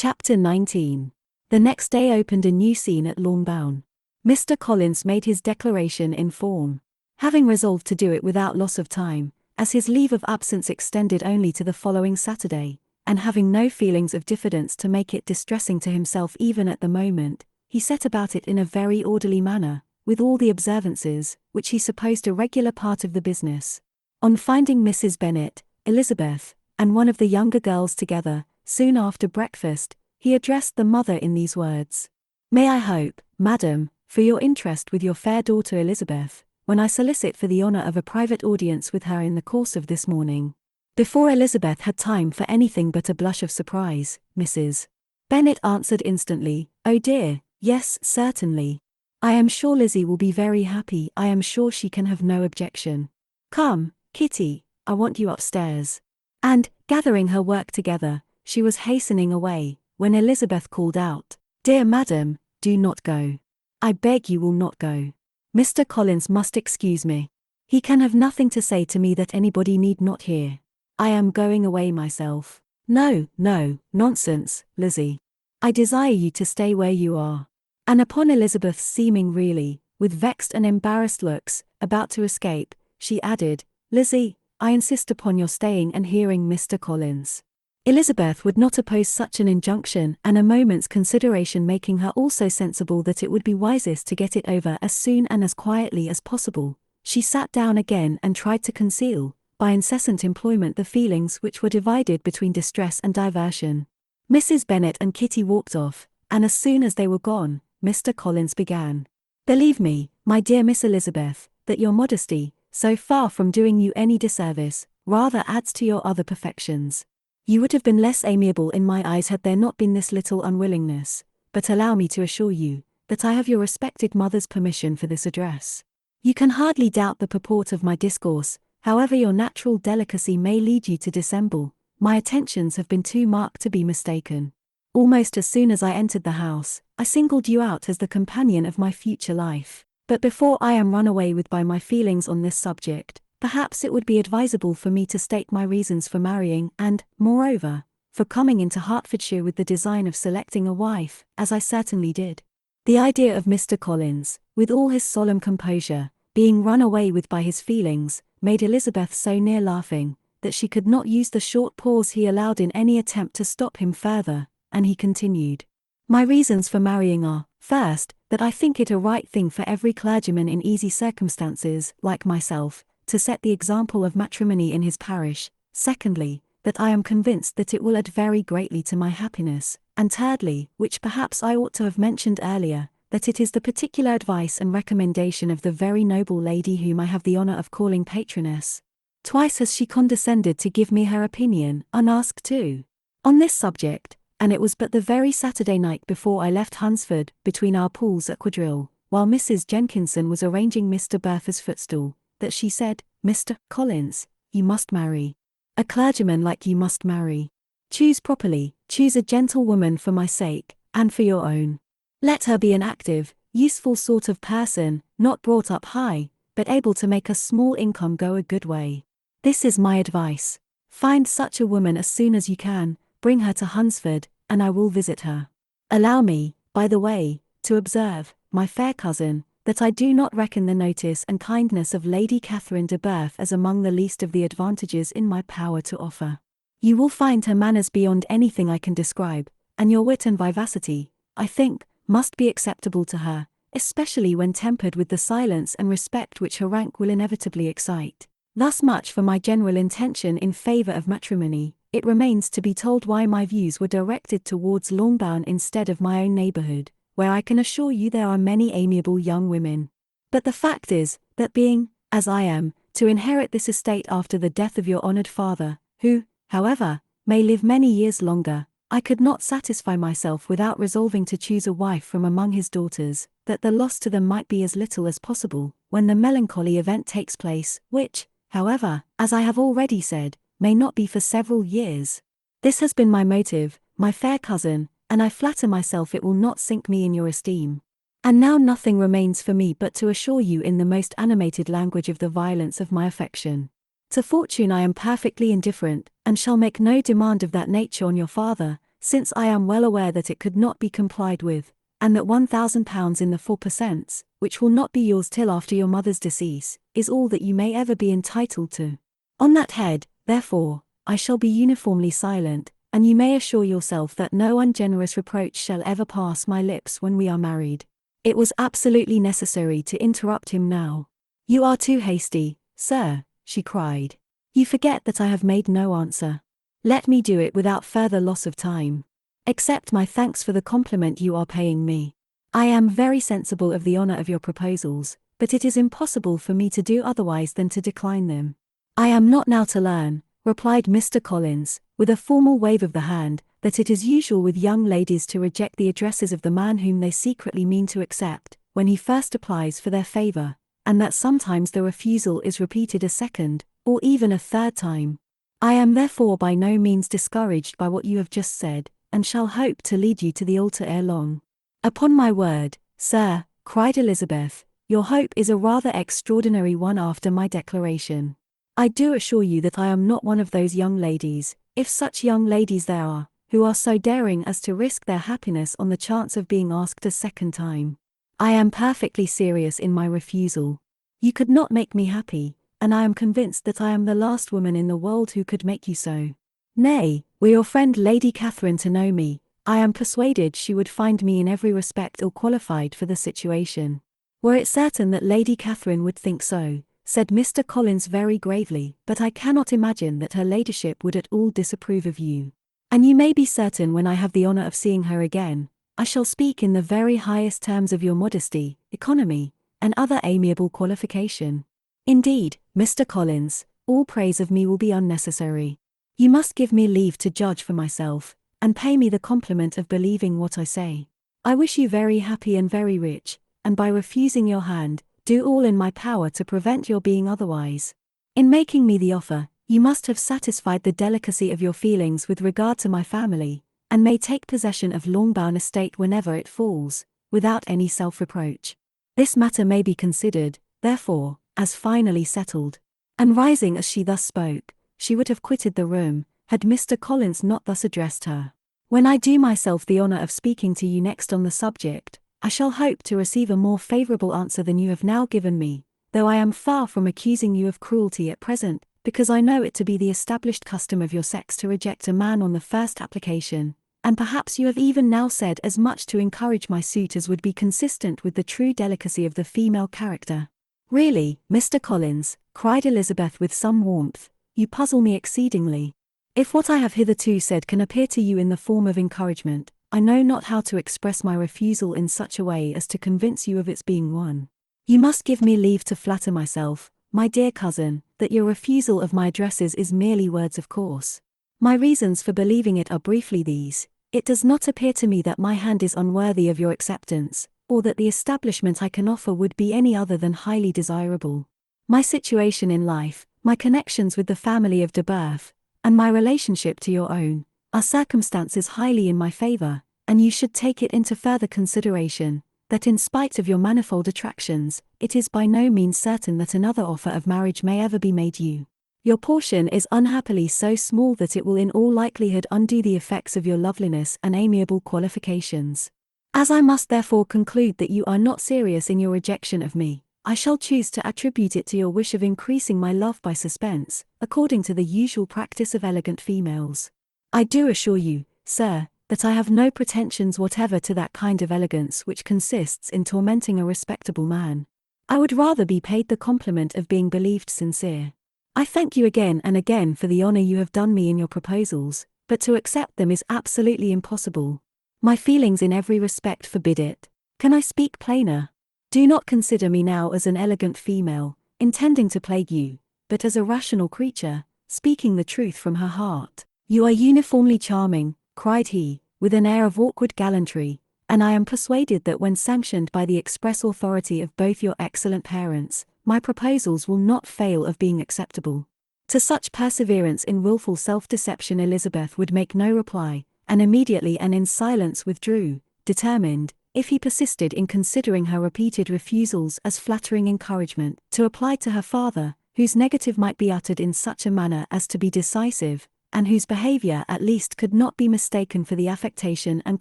Chapter 19. The next day opened a new scene at Longbourn. Mr. Collins made his declaration in form. Having resolved to do it without loss of time, as his leave of absence extended only to the following Saturday, and having no feelings of diffidence to make it distressing to himself even at the moment, he set about it in a very orderly manner, with all the observances, which he supposed a regular part of the business. On finding Mrs. Bennet, Elizabeth, and one of the younger girls together, soon after breakfast, he addressed the mother in these words. "May I hope, madam, for your interest with your fair daughter Elizabeth, when I solicit for the honour of a private audience with her in the course of this morning." Before Elizabeth had time for anything but a blush of surprise, Mrs. Bennet answered instantly, "Oh dear, yes, certainly. I am sure Lizzie will be very happy. I am sure she can have no objection. Come, Kitty, I want you upstairs." And, gathering her work together, she was hastening away, when Elizabeth called out, "Dear madam, do not go. I beg you will not go. Mr. Collins must excuse me. He can have nothing to say to me that anybody need not hear. I am going away myself." "No, no, nonsense, Lizzie. I desire you to stay where you are." And upon Elizabeth's seeming really, with vexed and embarrassed looks, about to escape, she added, "Lizzie, I insist upon your staying and hearing Mr. Collins." Elizabeth would not oppose such an injunction, and a moment's consideration making her also sensible that it would be wisest to get it over as soon and as quietly as possible, she sat down again and tried to conceal, by incessant employment, the feelings which were divided between distress and diversion. Mrs. Bennet and Kitty walked off, and as soon as they were gone, Mr. Collins began. "Believe me, my dear Miss Elizabeth, that your modesty, so far from doing you any disservice, rather adds to your other perfections. You would have been less amiable in my eyes had there not been this little unwillingness, but allow me to assure you, that I have your respected mother's permission for this address. You can hardly doubt the purport of my discourse, however your natural delicacy may lead you to dissemble. My attentions have been too marked to be mistaken. Almost as soon as I entered the house, I singled you out as the companion of my future life. But before I am run away with by my feelings on this subject, perhaps it would be advisable for me to state my reasons for marrying and, moreover, for coming into Hertfordshire with the design of selecting a wife, as I certainly did." The idea of Mr. Collins, with all his solemn composure, being run away with by his feelings, made Elizabeth so near laughing, that she could not use the short pause he allowed in any attempt to stop him further, and he continued. "My reasons for marrying are, first, that I think it a right thing for every clergyman in easy circumstances, like myself, to set the example of matrimony in his parish; secondly, that I am convinced that it will add very greatly to my happiness; and thirdly, which perhaps I ought to have mentioned earlier, that it is the particular advice and recommendation of the very noble lady whom I have the honour of calling patroness. Twice has she condescended to give me her opinion, unasked too, on this subject, and it was but the very Saturday night before I left Hunsford, between our pools at quadrille, while Mrs. Jenkinson was arranging Mr. Bertha's footstool, that she said, 'Mr. Collins, you must marry. A clergyman like you must marry. Choose properly, choose a gentlewoman for my sake, and for your own. Let her be an active, useful sort of person, not brought up high, but able to make a small income go a good way. This is my advice. Find such a woman as soon as you can, bring her to Hunsford, and I will visit her. Allow me, by the way, to observe, my fair cousin, that I do not reckon the notice and kindness of Lady Catherine de Bourgh as among the least of the advantages in my power to offer. You will find her manners beyond anything I can describe, and your wit and vivacity, I think, must be acceptable to her, especially when tempered with the silence and respect which her rank will inevitably excite. Thus much for my general intention in favour of matrimony. It remains to be told why my views were directed towards Longbourn instead of my own neighbourhood, where I can assure you there are many amiable young women. But the fact is, that being, as I am, to inherit this estate after the death of your honoured father, who, however, may live many years longer, I could not satisfy myself without resolving to choose a wife from among his daughters, that the loss to them might be as little as possible, when the melancholy event takes place, which, however, as I have already said, may not be for several years. This has been my motive, my fair cousin, and I flatter myself it will not sink me in your esteem. And now nothing remains for me but to assure you in the most animated language of the violence of my affection. To fortune I am perfectly indifferent, and shall make no demand of that nature on your father, since I am well aware that it could not be complied with, and that £1,000 in the 4%, which will not be yours till after your mother's decease, is all that you may ever be entitled to. On that head, therefore, I shall be uniformly silent, and you may assure yourself that no ungenerous reproach shall ever pass my lips when we are married." It was absolutely necessary to interrupt him now. "You are too hasty, sir," she cried. "You forget that I have made no answer. Let me do it without further loss of time. Accept my thanks for the compliment you are paying me. I am very sensible of the honor of your proposals, but it is impossible for me to do otherwise than to decline them." "I am not now to learn," replied Mr. Collins, with a formal wave of the hand, "that it is usual with young ladies to reject the addresses of the man whom they secretly mean to accept, when he first applies for their favor, and that sometimes the refusal is repeated a second, or even a third time. I am therefore by no means discouraged by what you have just said, and shall hope to lead you to the altar ere long." "Upon my word, sir," cried Elizabeth, "your hope is a rather extraordinary one after my declaration. I do assure you that I am not one of those young ladies, if such young ladies there are, who are so daring as to risk their happiness on the chance of being asked a second time. I am perfectly serious in my refusal. You could not make me happy, and I am convinced that I am the last woman in the world who could make you so. Nay, were your friend Lady Catherine to know me, I am persuaded she would find me in every respect ill qualified for the situation." "Were it certain that Lady Catherine would think so," said Mr. Collins very gravely, "but I cannot imagine that her ladyship would at all disapprove of you. And you may be certain when I have the honor of seeing her again, I shall speak in the very highest terms of your modesty, economy, and other amiable qualification. Indeed, Mr. Collins, all praise of me will be unnecessary. You must give me leave to judge for myself, and pay me the compliment of believing what I say. I wish you very happy and very rich, and by refusing your hand, do all in my power to prevent your being otherwise. In making me the offer, you must have satisfied the delicacy of your feelings with regard to my family, and may take possession of Longbourn estate whenever it falls, without any self-reproach. This matter may be considered, therefore, as finally settled." And rising as she thus spoke, she would have quitted the room, had Mr. Collins not thus addressed her. "When I do myself the honor of speaking to you next on the subject, I shall hope to receive a more favorable answer than you have now given me, though I am far from accusing you of cruelty at present, because I know it to be the established custom of your sex to reject a man on the first application, and perhaps you have even now said as much to encourage my suit as would be consistent with the true delicacy of the female character." "Really, Mr. Collins," cried Elizabeth with some warmth, "you puzzle me exceedingly. If what I have hitherto said can appear to you in the form of encouragement, I know not how to express my refusal in such a way as to convince you of its being one. You must give me leave to flatter myself, my dear cousin, that your refusal of my addresses is merely words of course. My reasons for believing it are briefly these: it does not appear to me that my hand is unworthy of your acceptance, or that the establishment I can offer would be any other than highly desirable. My situation in life, my connections with the family of de Berth, and my relationship to your own, are circumstances highly in my favor, and you should take it into further consideration, that in spite of your manifold attractions, it is by no means certain that another offer of marriage may ever be made you. Your portion is unhappily so small that it will in all likelihood undo the effects of your loveliness and amiable qualifications. As I must therefore conclude that you are not serious in your rejection of me, I shall choose to attribute it to your wish of increasing my love by suspense, according to the usual practice of elegant females. I do assure you, sir, that I have no pretensions whatever to that kind of elegance which consists in tormenting a respectable man. I would rather be paid the compliment of being believed sincere. I thank you again and again for the honor you have done me in your proposals, but to accept them is absolutely impossible. My feelings in every respect forbid it. Can I speak plainer? Do not consider me now as an elegant female, intending to plague you, but as a rational creature, speaking the truth from her heart. You are uniformly charming," cried he, with an air of awkward gallantry, "and I am persuaded that when sanctioned by the express authority of both your excellent parents, my proposals will not fail of being acceptable." To such perseverance in wilful self-deception Elizabeth would make no reply, and immediately and in silence withdrew, determined, if he persisted in considering her repeated refusals as flattering encouragement, to apply to her father, whose negative might be uttered in such a manner as to be decisive, and whose behavior at least could not be mistaken for the affectation and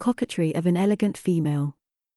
coquetry of an elegant female.